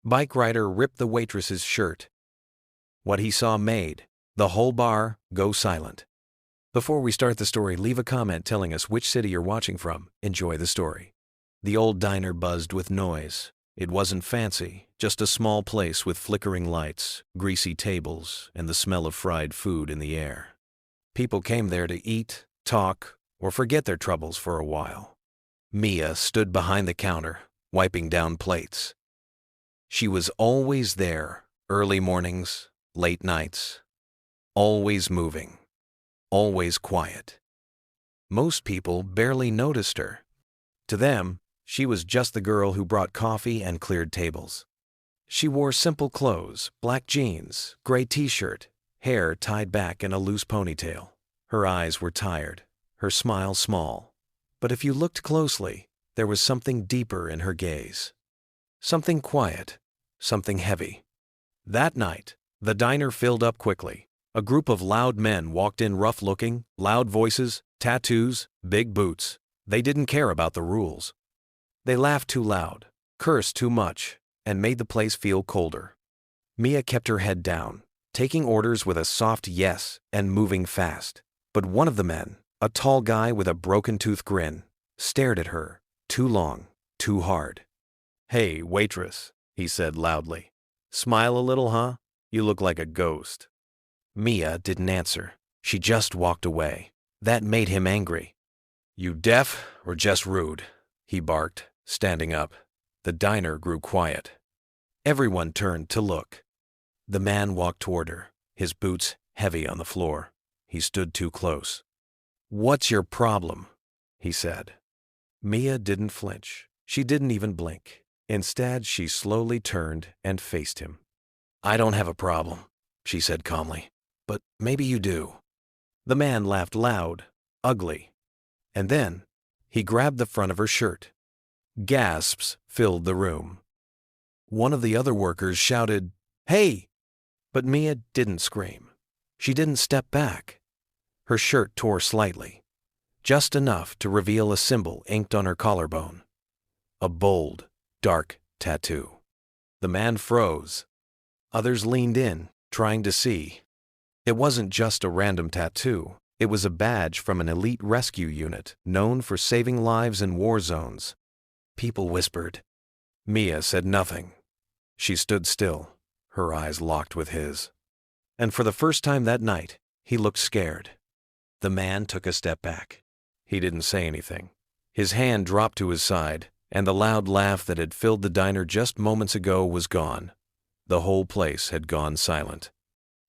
Bike rider ripped the waitress's shirt. What he saw made the whole bar go silent. Before we start the story, leave a comment telling us which city you're watching from. Enjoy the story. The old diner buzzed with noise. It wasn't fancy, just a small place with flickering lights, greasy tables, and the smell of fried food in the air. People came there to eat, talk, or forget their troubles for a while. Mia stood behind the counter, wiping down plates. She was always there, early mornings, late nights, always moving, always quiet. Most people barely noticed her. To them, she was just the girl who brought coffee and cleared tables. She wore simple clothes, black jeans, gray t-shirt, hair tied back in a loose ponytail. Her eyes were tired, her smile small. But if you looked closely, there was something deeper in her gaze. Something quiet, something heavy. That night, the diner filled up quickly. A group of loud men walked in, rough-looking, loud voices, tattoos, big boots. They didn't care about the rules. They laughed too loud, cursed too much, and made the place feel colder. Mia kept her head down, taking orders with a soft yes and moving fast. But one of the men, a tall guy with a broken-tooth grin, stared at her, too long, too hard. "Hey, waitress," he said loudly. "Smile a little, huh? You look like a ghost." Mia didn't answer. She just walked away. That made him angry. "You deaf or just rude?" he barked, standing up. The diner grew quiet. Everyone turned to look. The man walked toward her, his boots heavy on the floor. He stood too close. "What's your problem?" he said. Mia didn't flinch. She didn't even blink. Instead, she slowly turned and faced him. "I don't have a problem," she said calmly. "But maybe you do." The man laughed loud, ugly. And then, he grabbed the front of her shirt. Gasps filled the room. One of the other workers shouted, "Hey!" But Mia didn't scream. She didn't step back. Her shirt tore slightly, just enough to reveal a symbol inked on her collarbone. A bold, dark tattoo. The man froze. Others leaned in, trying to see. It wasn't just a random tattoo. It was a badge from an elite rescue unit known for saving lives in war zones. People whispered. Mia said nothing. She stood still, her eyes locked with his. And for the first time that night, he looked scared. The man took a step back. He didn't say anything. His hand dropped to his side, and the loud laugh that had filled the diner just moments ago was gone. The whole place had gone silent.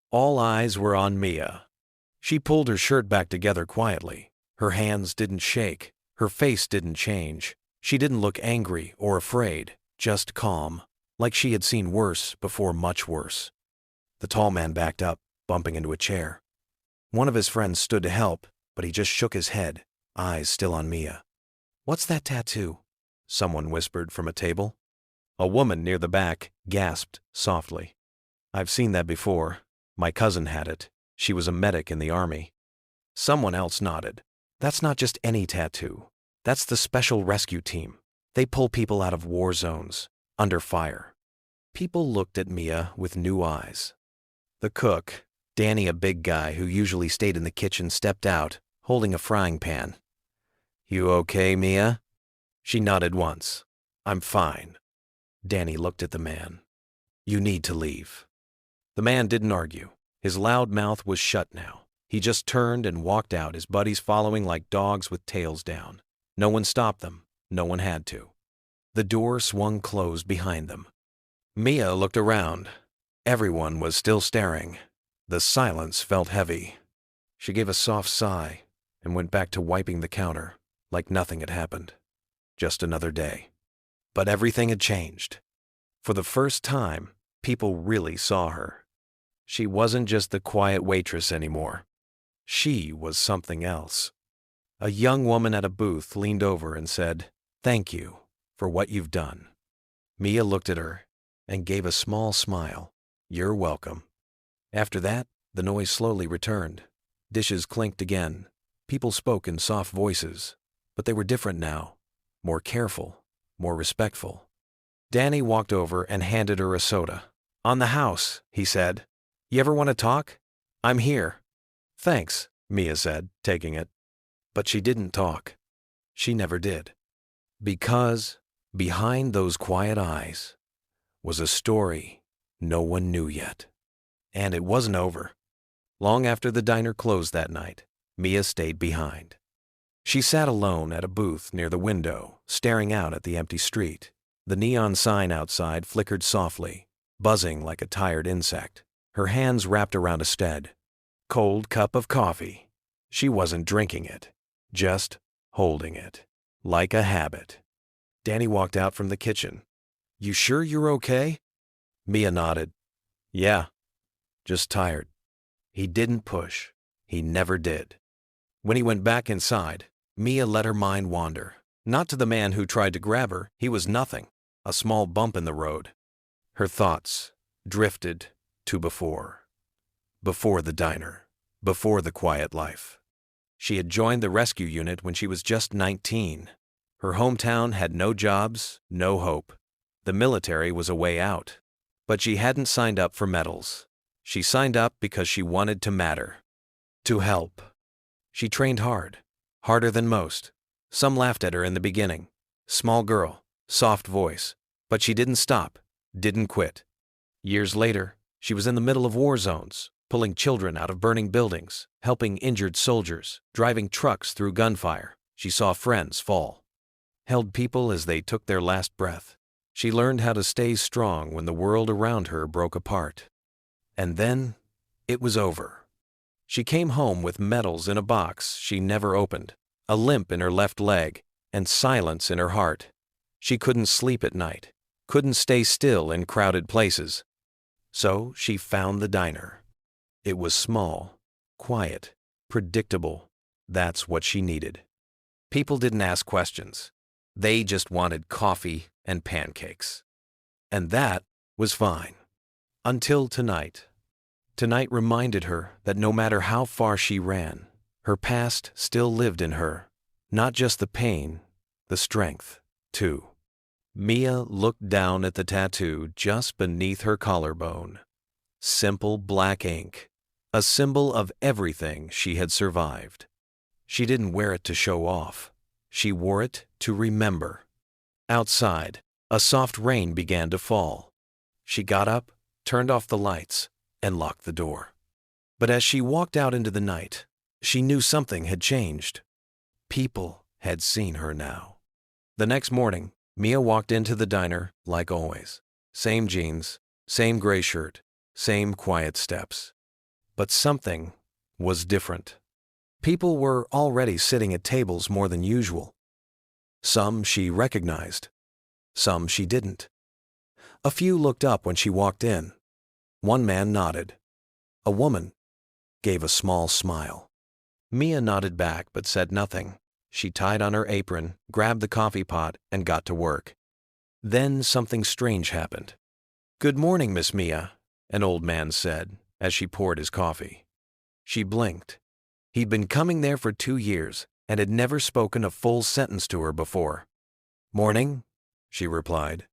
All eyes were on Mia. She pulled her shirt back together quietly. Her hands didn't shake. Her face didn't change. She didn't look angry or afraid, just calm, like she had seen worse before, much worse. The tall man backed up, bumping into a chair. One of his friends stood to help, but he just shook his head, eyes still on Mia. "What's that tattoo?" someone whispered from a table. A woman near the back gasped softly. "I've seen that before. My cousin had it. She was a medic in the army." Someone else nodded. "That's not just any tattoo. That's the special rescue team. They pull people out of war zones, under fire." People looked at Mia with new eyes. The cook, Danny, a big guy who usually stayed in the kitchen, stepped out, holding a frying pan. "You okay, Mia?" She nodded once. "I'm fine." Danny looked at the man. "You need to leave." The man didn't argue. His loud mouth was shut now. He just turned and walked out, his buddies following like dogs with tails down. No one stopped them. No one had to. The door swung closed behind them. Mia looked around. Everyone was still staring. The silence felt heavy. She gave a soft sigh and went back to wiping the counter, like nothing had happened. Just another day. But everything had changed. For the first time, people really saw her. She wasn't just the quiet waitress anymore. She was something else. A young woman at a booth leaned over and said, "Thank you for what you've done." Mia looked at her and gave a small smile. "You're welcome." After that, the noise slowly returned. Dishes clinked again. People spoke in soft voices, but they were different now, more careful, more respectful. Danny walked over and handed her a soda. "On the house," he said. "You ever want to talk? I'm here." "Thanks," Mia said, taking it. But she didn't talk. She never did. Because behind those quiet eyes was a story no one knew yet. And it wasn't over. Long after the diner closed that night, Mia stayed behind. She sat alone at a booth near the window, staring out at the empty street. The neon sign outside flickered softly, buzzing like a tired insect. Her hands wrapped around a stead. Cold cup of coffee. She wasn't drinking it, just holding it, like a habit. Danny walked out from the kitchen. "You sure you're okay?" Mia nodded. "Yeah, just tired." He didn't push. He never did. When he went back inside, Mia let her mind wander. Not to the man who tried to grab her. He was nothing, a small bump in the road. Her thoughts drifted to before. Before the diner. Before the quiet life. She had joined the rescue unit when she was just 19. Her hometown had no jobs, no hope. The military was a way out. But she hadn't signed up for medals. She signed up because she wanted to matter. To help. She trained hard. Harder than most. Some laughed at her in the beginning. Small girl, soft voice. But she didn't stop, didn't quit. Years later, she was in the middle of war zones, pulling children out of burning buildings, helping injured soldiers, driving trucks through gunfire. She saw friends fall. Held people as they took their last breath. She learned how to stay strong when the world around her broke apart. And then, it was over. She came home with medals in a box she never opened, a limp in her left leg, and silence in her heart. She couldn't sleep at night, couldn't stay still in crowded places. So she found the diner. It was small, quiet, predictable. That's what she needed. People didn't ask questions. They just wanted coffee and pancakes. And that was fine. Until tonight. Tonight reminded her that no matter how far she ran, her past still lived in her. Not just the pain, the strength, too. Mia looked down at the tattoo just beneath her collarbone. Simple black ink, a symbol of everything she had survived. She didn't wear it to show off. She wore it to remember. Outside, a soft rain began to fall. She got up, turned off the lights, and locked the door. But as she walked out into the night, she knew something had changed. People had seen her now. The next morning, Mia walked into the diner like always. Same jeans, same gray shirt, same quiet steps. But something was different. People were already sitting at tables more than usual. Some she recognized. Some she didn't. A few looked up when she walked in. One man nodded. A woman gave a small smile. Mia nodded back but said nothing. She tied on her apron, grabbed the coffee pot, and got to work. Then something strange happened. "Good morning, Miss Mia," an old man said as she poured his coffee. She blinked. He'd been coming there for 2 years and had never spoken a full sentence to her before. "Morning," she replied.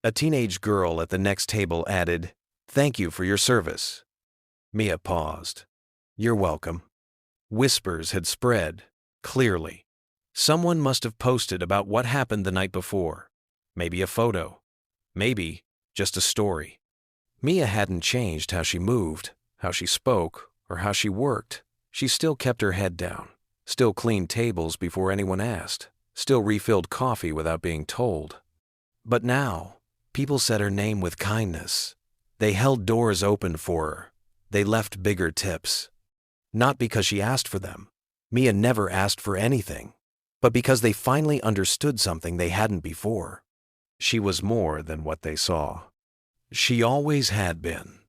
A teenage girl at the next table added, "Thank you for your service." Mia paused. "You're welcome." Whispers had spread, clearly. Someone must have posted about what happened the night before. Maybe a photo. Maybe just a story. Mia hadn't changed how she moved, how she spoke, or how she worked. She still kept her head down, still cleaned tables before anyone asked, still refilled coffee without being told. But now, people said her name with kindness. They held doors open for her. They left bigger tips. Not because she asked for them. Mia never asked for anything. But because they finally understood something they hadn't before. She was more than what they saw. She always had been.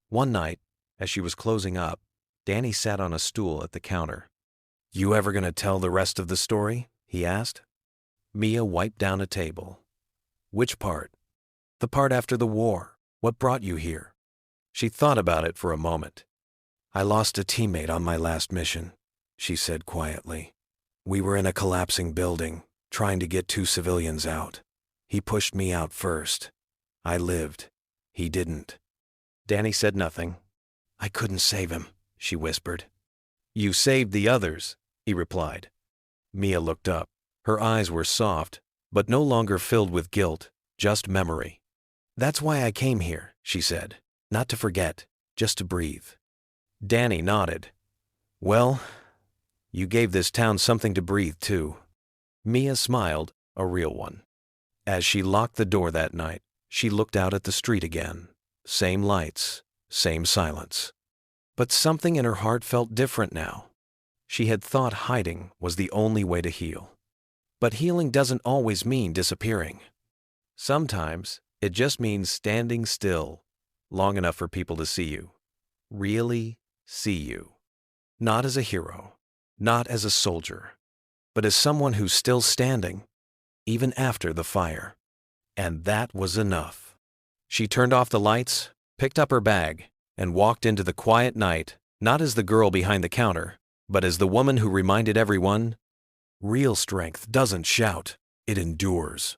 One night, as she was closing up, Danny sat on a stool at the counter. "You ever gonna tell the rest of the story?" he asked. Mia wiped down a table. "Which part?" "The part after the war. What brought you here?" She thought about it for a moment. "I lost a teammate on my last mission," she said quietly. "We were in a collapsing building, trying to get 2 civilians out. He pushed me out first. I lived. He didn't." Danny said nothing. "I couldn't save him," she whispered. "You saved the others," he replied. Mia looked up. Her eyes were soft, but no longer filled with guilt, just memory. "That's why I came here," she said. "Not to forget, just to breathe." Danny nodded. "Well, you gave this town something to breathe too." Mia smiled, a real one. As she locked the door that night, she looked out at the street again. Same lights, same silence. But something in her heart felt different now. She had thought hiding was the only way to heal. But healing doesn't always mean disappearing. Sometimes it just means standing still long enough for people to see you. Really see you. Not as a hero, not as a soldier, but as someone who's still standing, even after the fire. And that was enough. She turned off the lights, picked up her bag, and walked into the quiet night, not as the girl behind the counter, but as the woman who reminded everyone, real strength doesn't shout, it endures.